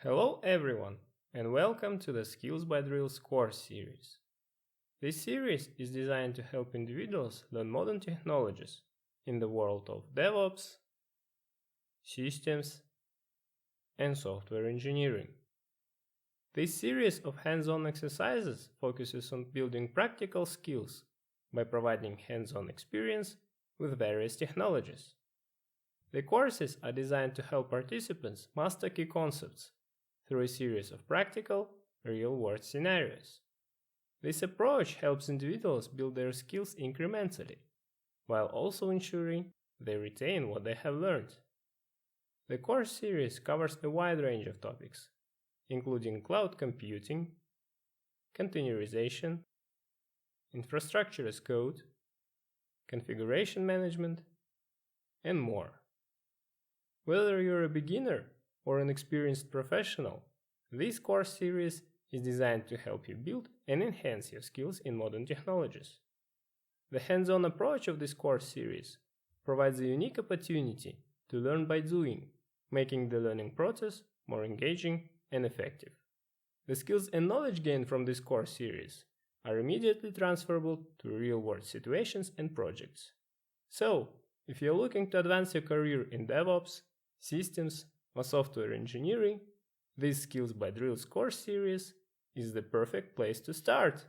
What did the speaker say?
Hello everyone, and welcome to the Skills by Drills course series. This series is designed to help individuals learn modern technologies in the world of DevOps, systems, and software engineering. This series of hands-on exercises focuses on building practical skills by providing hands-on experience with various technologies. The courses are designed to help participants master key concepts through a series of practical, real-world scenarios. This approach helps individuals build their skills incrementally, while also ensuring they retain what they have learned. The course series covers a wide range of topics, including cloud computing, containerization, infrastructure as code, configuration management, and more. Whether you're a beginner or an experienced professional, this course series is designed to help you build and enhance your skills in modern technologies. The hands-on approach of this course series provides a unique opportunity to learn by doing, making the learning process more engaging and effective. The skills and knowledge gained from this course series are immediately transferable to real-world situations and projects. So, if you're looking to advance your career in DevOps, systems, or software engineering, this Skills by Drills course series is the perfect place to start.